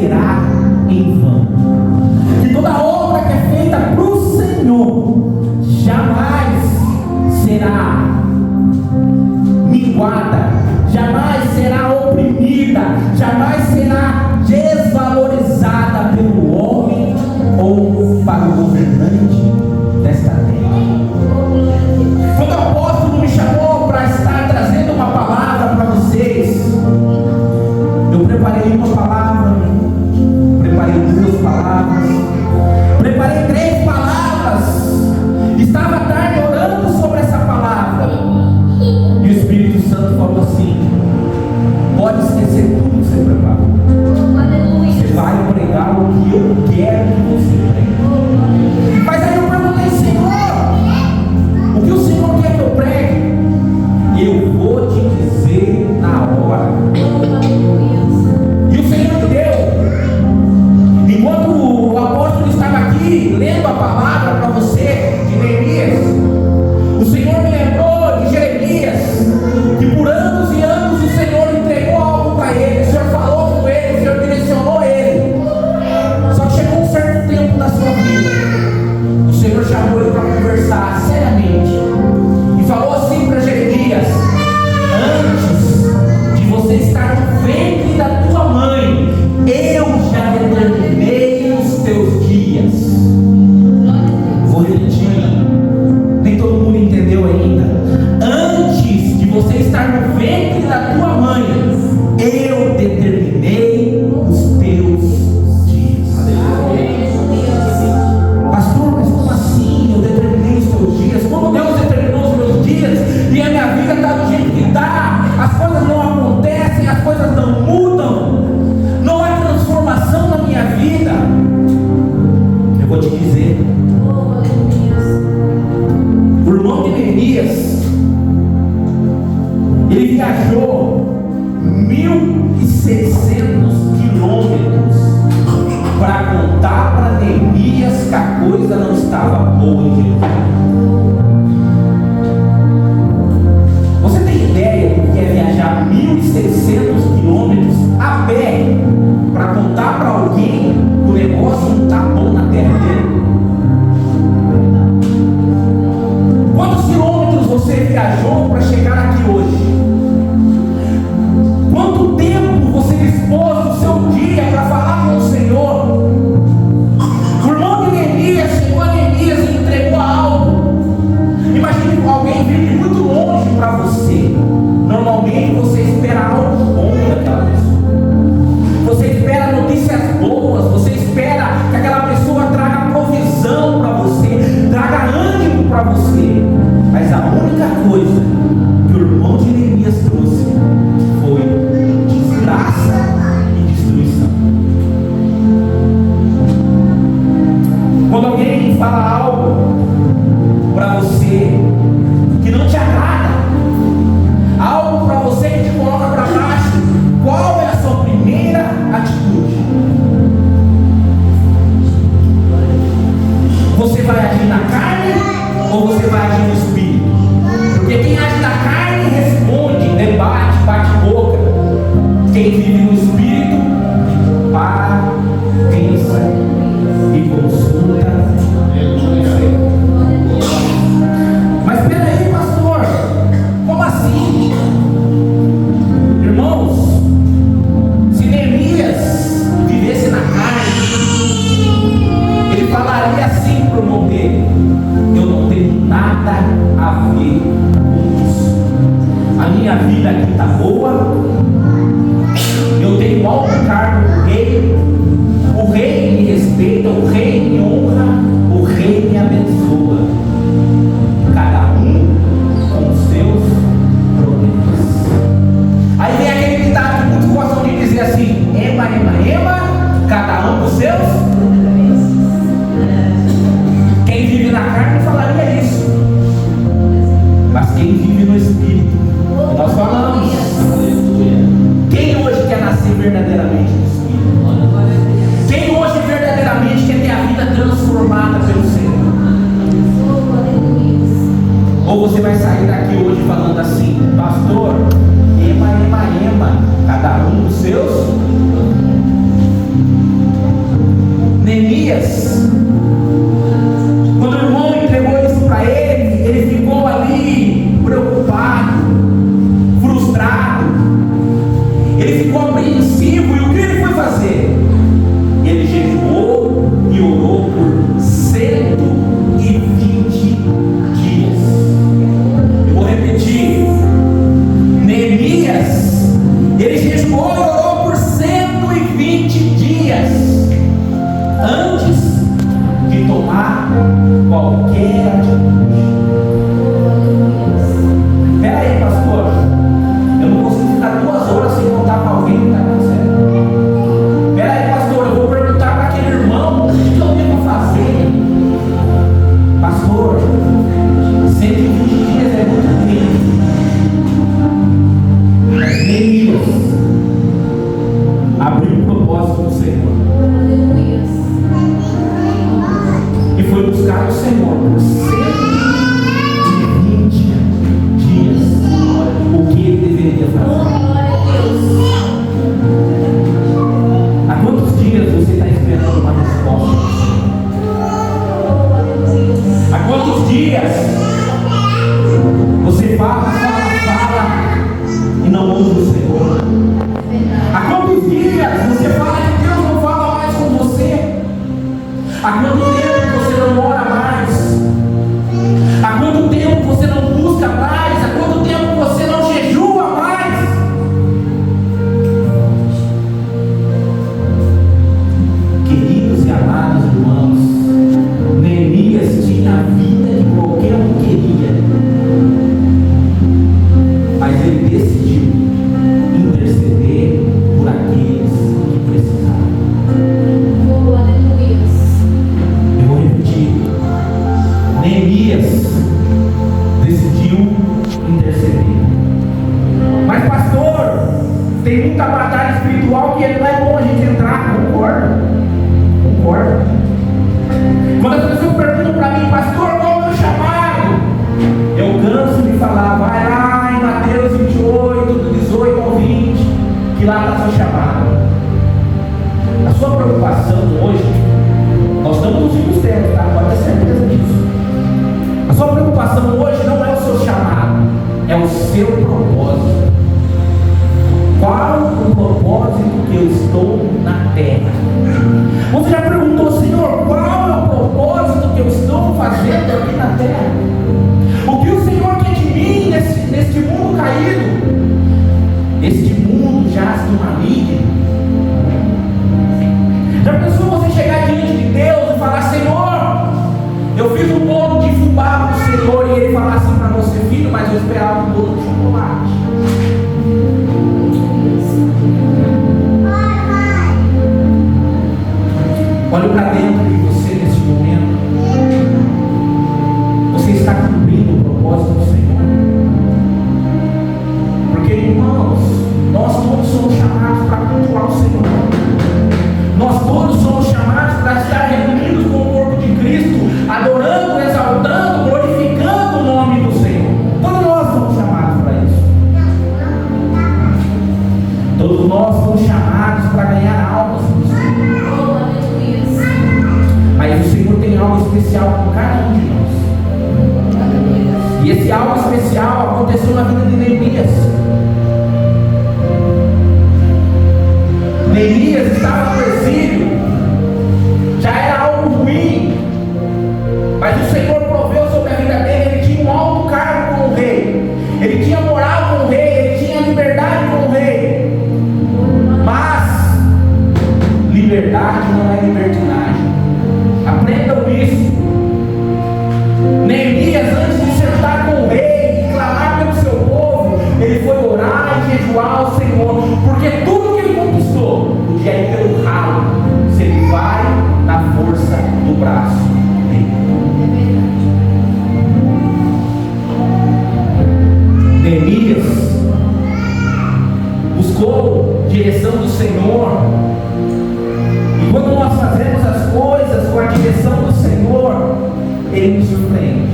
será em vão. Que toda obra que é feita para o Senhor jamais será minguada, jamais será oprimida, jamais será desvalorizada pelo homem ou para o governante desta terra. Quando o apóstolo me chamou para estar trazendo uma palavra para vocês, eu preparei uma palavra, preparei 2 palavras, preparei 3 palavras. Estava à tarde orando sobre essa palavra e o Espírito Santo falou assim: pode esquecer tudo que você preparou. Você vai pregar o que eu quero que você pregue. Mas aí eu perguntei: Senhor, o que o Senhor quer que eu pregue? Eu vou te dizer na hora. E o Senhor me deu. Enquanto o apóstolo estava aqui lendo a palavra para você de Neemias, o Senhor me lembrou de Jeremias, que por anos e anos o Senhor entregou algo para ele, o Senhor falou com ele, o Senhor direcionou ele. Só que chegou um certo tempo da sua vida, o Senhor chamou ele para conversar seriamente e falou assim para Jeremias: antes de você estar no ventre da tua mãe, eu já determinei os teus dias. Vou repetir, nem todo mundo entendeu ainda. Antes de você estar no ventre da tua mãe, eu determinei os teus dias. Pastor, mas como assim eu determinei os teus dias? Como Deus determinou os meus dias e a minha vida está do jeito que está? As coisas não acontecem, as coisas não mudam, não há transformação na minha vida. Eu vou te dizer, o irmão de Neemias, ele viajou 1.600 quilômetros para contar para Neemias que a coisa não estava boa em Jerusalém. Você tem ideia do que é viajar 1.600 quilômetros a pé para contar para alguém que o negócio não está bom na terra dele? Quantos quilômetros você viajou para chegar aqui hoje? Quanto tempo você dispôs do seu dia para falar com o Senhor? O irmão de Neemias chegou a Neemias e entregou algo. Imagine alguém vir de muito longe para você. Normalmente você espera algo bom daquela pessoa. Você espera notícias boas. Você espera que aquela pessoa traga provisão para você, traga ânimo para você. Mas a única coisa que o irmão de Neemias trouxe foi desgraça e destruição. Quando alguém fala algo para você que não te agrada, algo para você que te coloca para baixo, qual é a sua primeira atitude? Você vai agir na carne ou você vai agir no espírito? Porque quem age na carne responde, debate, bate boca. Quem vive no espírito para, pensa e consulta. Mas peraí, pastor, como assim? Irmãos, se Neemias vivesse na carne, ele falaria assim para o irmão dele: eu não tenho nada a ver com isso. A minha vida aqui está boa, eu tenho alto cargo do rei, o rei me respeita, o rei me honra, o rei me abençoa. Cada um com os seus problemas. Aí vem aquele ditado que muitos gostam de dizer assim: ema, ema, ema, cada um com os seus problemas. Quem vive na carne falaria isso, mas quem vive no espírito, nós falamos. Quem hoje quer nascer verdadeiramente no espírito? Quem hoje verdadeiramente quer ter a vida qualquer atitude. Espera aí, pastor, eu não consigo ficar 2 horas sem contar para alguém que está acontecendo. Espera aí, pastor, eu vou perguntar para aquele irmão o que eu devo fazer. Pastor, 120 dias é muito tempo. Mas Neemias abriu o propósito do Senhor e foi buscar o Senhor por 120 dias. O que ele deveria fazer? Há quantos dias você está esperando uma resposta? Há quantos dias você fala e não ouve o Senhor? Há quantos dias você fala que Deus não fala mais com você? Há quanto tempo você não ora mais? Há quanto tempo você não busca mais? Há quanto tempo você não jejua mais? Queridos e amados irmãos, Neemias tinha a vida que qualquer um queria, mas ele decidiu interceder por aqueles que precisavam. Eu vou repetir. Neemias decidiu interceder. Mas pastor, tem muita batalha espiritual que não é bom a gente entrar. Concordo. Quando as pessoas perguntam para mim, pastor, qual é o meu chamado? Eu canso de falar, vai lá em Mateus 28, do 18 ao 20, que lá está seu chamado. A sua preocupação hoje, nós estamos nos últimos tempos, tá? Pode ter certeza disso. A sua preocupação hoje não é o seu chamado, é o seu propósito. Qual o propósito que eu estou na terra? Você já perguntou, Senhor, qual é o propósito que eu estou fazendo aqui na terra? O que o Senhor quer de mim neste mundo caído? Este mundo jaz no maligno. Já pensou você chegar diante de Deus e falar, Senhor, eu fiz um bolo de fubá para o Senhor, e Ele falar assim para você, filho, mas eu esperava um bolo de chocolate. Olhe para dentro de você nesse momento. Você está cumprindo o propósito do Senhor? Porque, irmãos, nós todos somos chamados para cultuar o Senhor. Nós todos somos chamados para estar reunidos com o corpo de Cristo, adorando, exaltando, glorificando o nome do Senhor. Todos nós somos chamados para isso. Todos nós somos chamados para ganhar almas do Senhor. Mas o Senhor tem algo especial com cada um de nós. E esse algo especial aconteceu na vida de Neemias. Neemias estava no exílio, já era algo ruim, mas o Senhor proveu sobre a vida dele. Ele tinha um alto cargo com o rei, ele tinha moral com o rei, ele tinha liberdade com o rei. Mas liberdade não é libertinagem. Aprendam isso. Neemias, antes de sentar com o rei e clamar pelo seu povo, ele foi orar e jejuar ao Senhor, porque tudo que ele conquistou podia ir pelo ralo, se ele vai na força do braço dele. Neemias buscou direção do Senhor. E quando nós fazemos as coisas com a direção do Senhor, Ele nos surpreende.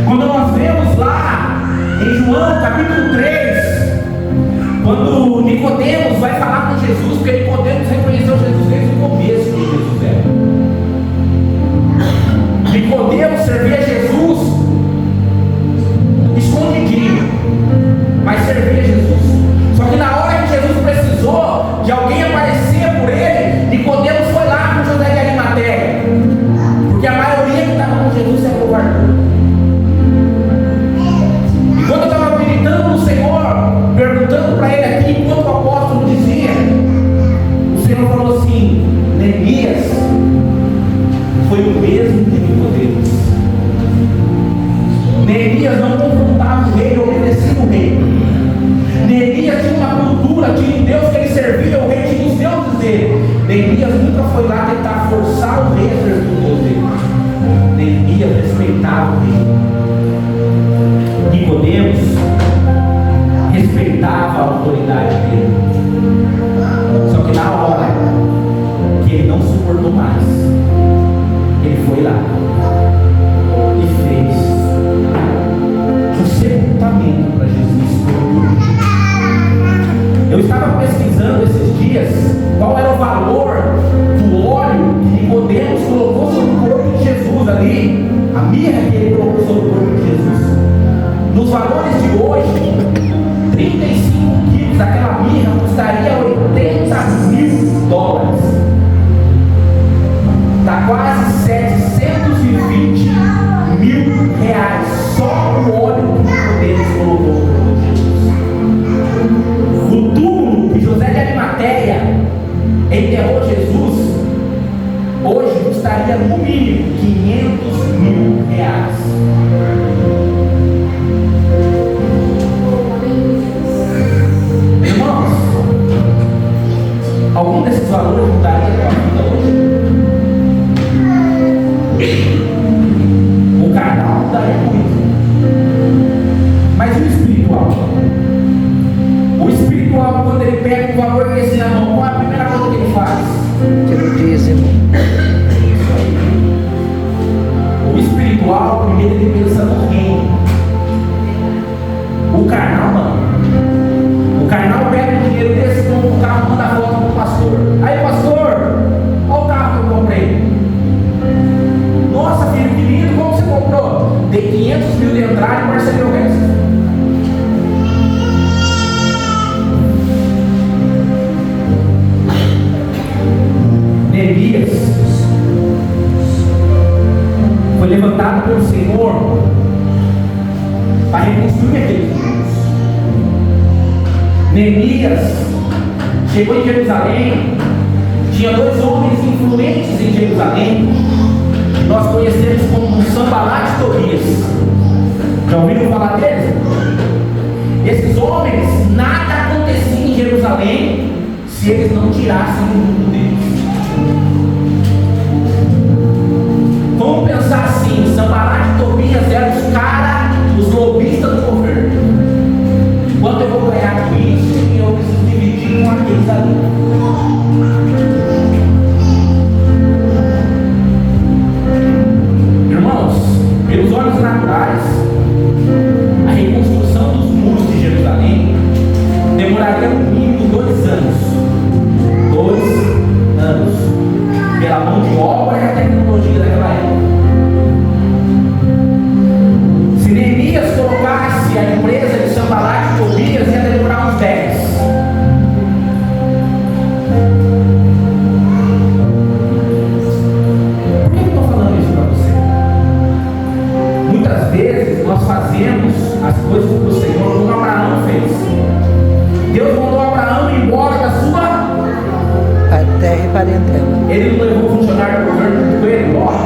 Quando nós vemos lá em João capítulo 3, quando Nicodemos vai falar com Jesus, porque Nicodemos reconheceu Jesus desde o começo que Jesus era. Nicodemos servia Jesus escondidinho, mas servia Jesus. Só que na hora que Jesus precisou de alguém aparecer por ele, Nicodemos foi lá com José de Arimateia, porque a maioria que estava com Jesus se acovardou. E quando eu estava meditando no Senhor, questionava a autoridade dele. Só que na hora que ele não suportou mais, ele foi lá e fez o sepultamento para Jesus. Eu estava pesquisando esses dias qual era o valor do óleo que Nicodemos colocou sobre o corpo de Jesus ali, a mirra que ele colocou sobre o corpo de Jesus. Nos valores de hoje, 35 quilos daquela mirra custaria $80.000. Está quase R$720 mil só o óleo que Nicodemos colocou no corpo de Jesus. O túmulo que José de Arimateia enterrou Jesus hoje custaria no mínimo R$500 mil. Irmãos, algum desses valores mudaria a tua vida hoje? O carnal mudaria muito, mas e o espiritual? O espiritual, quando ele pega um valor desse na mão, qual é a primeira coisa que ele faz? Tira o dízimo. O espiritual, primeiro ele pensa no reino. O carnal não. O carnal pega o dinheiro desse, compra um carro, manda a foto pro pastor. Aí, pastor, olha o carro que eu comprei. Nossa, filho, que lindo, como você comprou? Dei 500 mil de entrada e parcelei o resto. Neemias foi levantado pelo Senhor para reconstruir aqueles muros. Neemias chegou em Jerusalém, tinha 2 homens influentes em Jerusalém, que nós conhecemos como Sanbalat e Tobias. Já ouviram falar deles? Esses homens, nada acontecia em Jerusalém se eles não tirassem o mundo deles. Vamos pensar assim, Sanbalat e Tobias eram os caras, os lobistas do governo. Quanto eu vou ganhar com isso e eu preciso dividir com aqueles ali. Irmãos, pelos olhos naturais, a reconstrução dos muros de Jerusalém demoraria no mínimo 2 anos. 2 anos. Pela mão de obra e a tecnologia daquela época. Se Neemias colocasse a empresa de Sanbalat e Tobias, ia demorar uns 10. Por que eu estou falando isso para você? Muitas vezes nós fazemos as coisas que o Senhor, como Abraão fez. Deus mandou Abraão ir embora da sua Terra e parentela. Ele não levou o funcionário do governo com ele embora.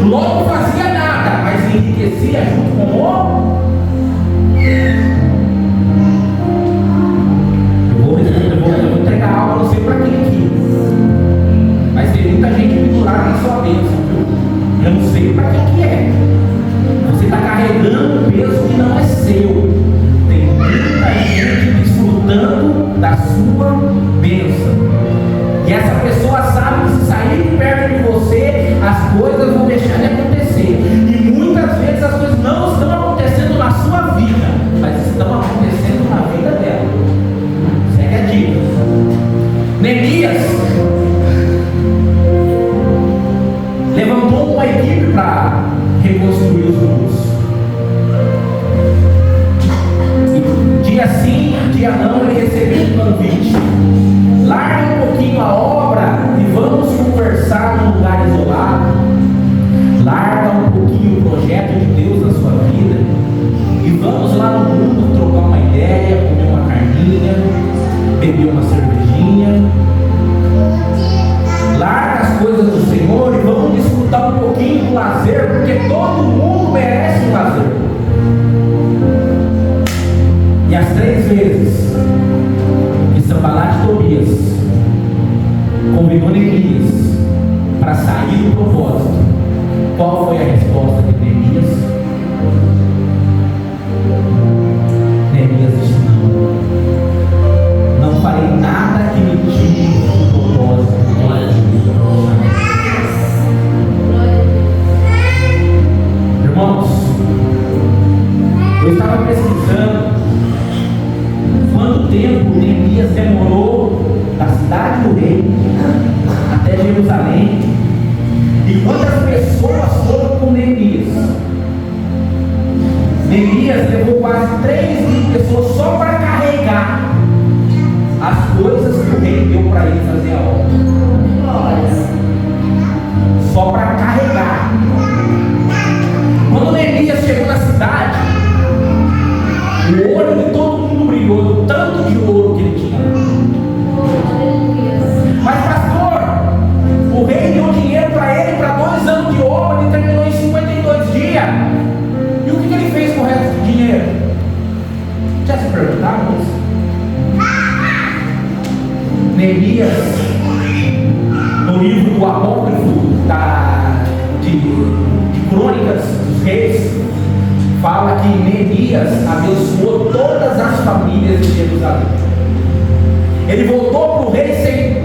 Logo fazia nada, mas enriquecia junto com o eu vou entregar algo, não sei para quem aqui, mas tem muita gente pendurada em sua bênção, viu? Eu não sei para quem que é. Você está carregando um peso que não é seu. Tem muita gente desfrutando da sua bênção. E essa pessoa sabe que se sair de perto de você, as coisas vão deixar de acontecer. E muitas vezes as coisas não estão acontecendo na sua vida, mas estão acontecendo na vida dela. Segue a dica. Neemias levantou uma equipe para reconstruir os muros. Dia sim, dia não, ele recebeu um convite. Larga um pouquinho a obra e vamos conversar num lugar isolado. Larga um pouquinho o projeto de Deus na sua vida e vamos lá no mundo trocar uma ideia, comer uma carninha, beber uma cervejinha. Larga as coisas do Senhor e vamos desfrutar um pouquinho do lazer, porque todo mundo merece um lazer. E as 3 vezes que Sanbalat e Tobias convidou Neemias para sair do propósito, qual foi a resposta de Neemias? Jerusalém. E quantas pessoas foram com Neemias? Neemias levou quase 3.000 pessoas só para carregar as coisas que o rei deu para ele fazer a obra. Só para carregar. Quando Neemias chegou na cidade, o olho de todo mundo brilhou, do tanto de ouro que ele tinha. Mas pastor, o rei deu dinheiro para ele para 2 anos de obra e terminou em 52 dias. E o que ele fez com o resto do dinheiro? Já se perguntaram isso? Neemias, no livro do apócrifo de Crônicas dos Reis, fala que Neemias abençoou todas as famílias de Jerusalém. Ele voltou para o rei sem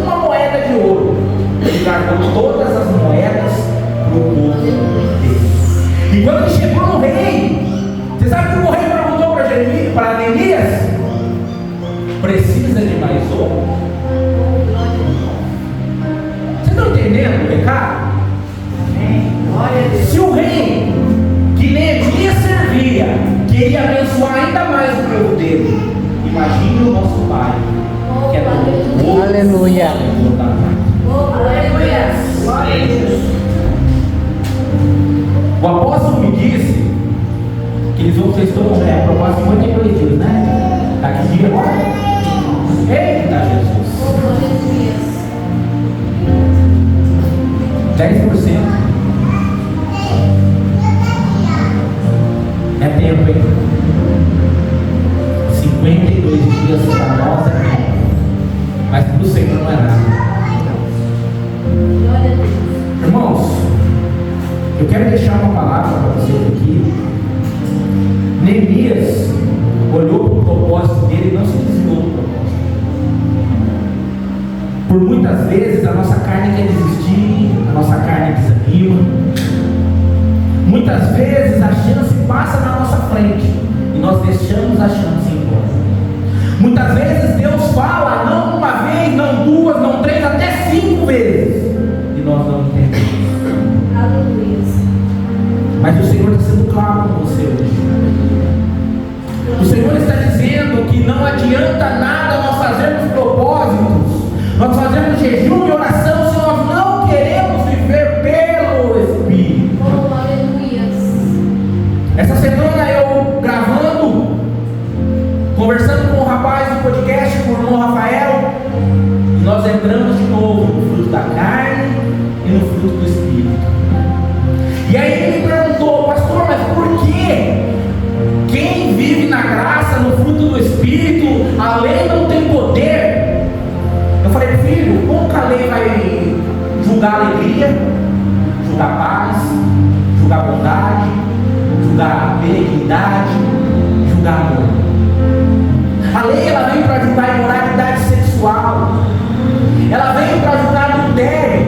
uma moeda de ouro. Ele largou todas as moedas para o povo dele. E quando ele chegou no rei, você sabe que o rei perguntou para Neemias: precisa de mais ouro? Vocês estão entendendo o recado? Se o rei que Neemias servia queria abençoar ainda mais o povo dele, imagine o nosso Pai, que é todo. Aleluia. O apóstolo me disse que eles vão ser a propósito de 52 dias, né? Está aqui dia agora? Eita Jesus! 10%. É tempo, hein? 52 dias para nós é tempo. Mas para o Senhor não é nada. Irmãos, eu quero deixar uma palavra para vocês aqui. Neemias olhou para o propósito dele e não se desviou do propósito. Por muitas vezes a nossa carne quer desistir, a nossa carne desanima. Muitas vezes a chance passa na nossa frente e nós deixamos a chance ir embora. Muitas vezes Deus fala não uma vez, não 2, não 3, até 5 vezes e nós não entendemos. Mas o Senhor está sendo claro com você hoje. O Senhor está dizendo que não adianta nada nós fazermos propósitos, nós fazermos jejum e oração se nós não queremos viver pelo Espírito. Essa semana eu gravando, conversando com o rapaz do podcast, com o irmão Rafael, e nós entramos de novo no fruto da carne e no fruto do Espírito. E aí ele me perguntou: pastor, mas por que quem vive na graça, no fruto do Espírito, a lei não tem poder? Eu falei: filho, como que a lei vai julgar alegria, julgar paz, julgar bondade, julgar benignidade, julgar amor? A lei, ela veio para julgar imoralidade sexual, ela veio para julgar adultério,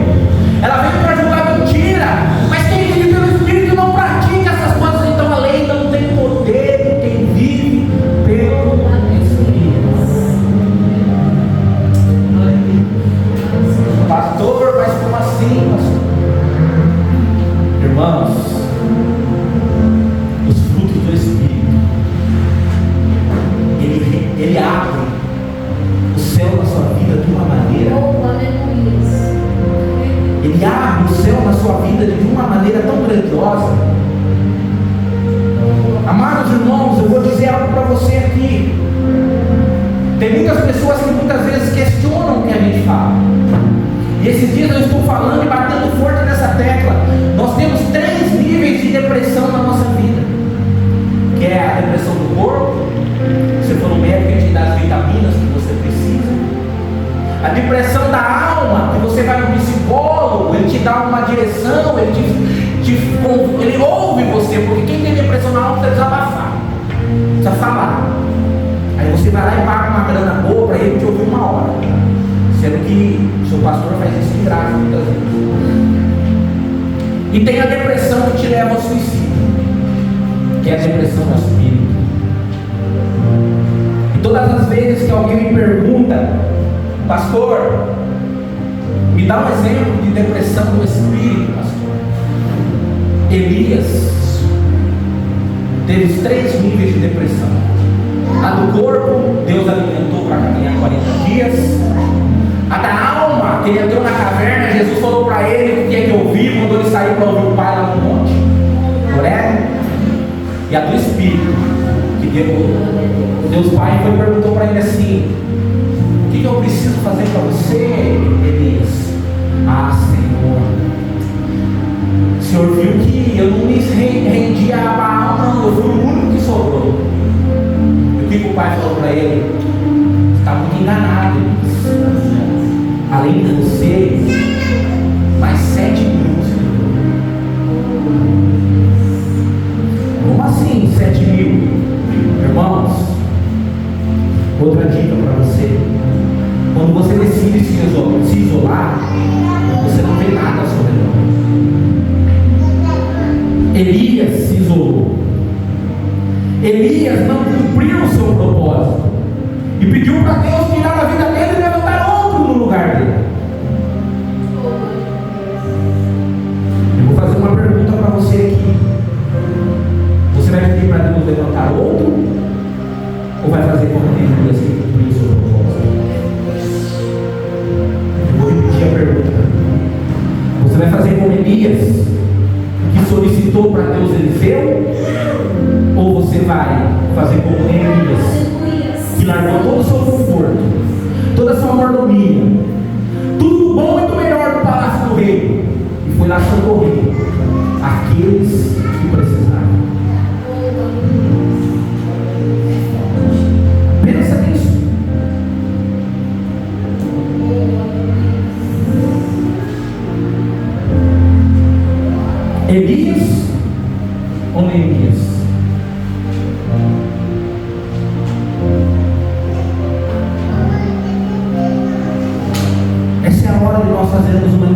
ela veio para julgar mentira. Mas quem vive pelo Espírito não pratica essas coisas. Então a lei não tem poder em quem vive pelo Espírito. Pastor, mas como assim, pastor? Irmãos, os frutos do Espírito, ele abre o céu na sua vida de uma maneira. Ele abre o céu na sua vida de uma maneira tão grandiosa. Amados irmãos, eu vou dizer algo para você aqui. Tem muitas pessoas que muitas vezes questionam o que a gente fala. E esses dias eu estou falando e batendo forte nessa tecla. Nós temos 3 níveis de depressão na nossa vida. Que é a depressão do corpo. Se for no médico, ele te dá as vitaminas que você precisa. A depressão da alma, que você vai no psicólogo, ele te dá uma direção, ele ouve você, porque quem tem depressão na alma precisa abafar, precisa falar. Aí você vai lá e paga uma grana boa para ele te ouvir uma hora, sendo que o seu pastor faz isso de graça muitas vezes. E tem a depressão que te leva ao suicídio, que é a depressão do espírito. E todas as vezes que alguém me pergunta: pastor, me Me dá um exemplo de depressão do espírito, pastor. Elias teve os 3 níveis de depressão. A do corpo, Deus alimentou para caminhar 40 dias. A da alma, que ele entrou na caverna, Jesus falou para ele o que tinha que ouvir quando ele saiu para ouvir o Pai lá no monte Horebe. E a do espírito, que Deus Pai foi e perguntou para ele assim: o que eu preciso fazer para você, Elias? Ah, Senhor, o Senhor viu que eu não me rendi a Baal, não, eu fui o único que sobrou. E o que o pai falou para ele? Está muito enganado, Elias. Além de você, mais 7 mil. Como assim 7 mil? Irmãos, outra dica para você: quando você decide se isolar, você não vê nada ao seu redor. Elias se isolou. Elias não cumpriu o seu propósito e pediu para Deus tirar a vida dele e levantar outro no lugar dele. Eu vou fazer uma pergunta para você aqui: você vai pedir para Deus levantar outro? Ou vai fazer como Elias que cumpriu o seu propósito? Eu vou repetir a pergunta: você vai fazer como Elias, que solicitou para Deus Eliseu? Ou você vai fazer como Elias, que largou todo o seu conforto, toda a sua mordomia, tudo do bom e do melhor do palácio do rei, e foi lá socorrer aqueles que precisavam? Pensa nisso. Elias ou Neemias? Essa é a hora de nós fazermos uma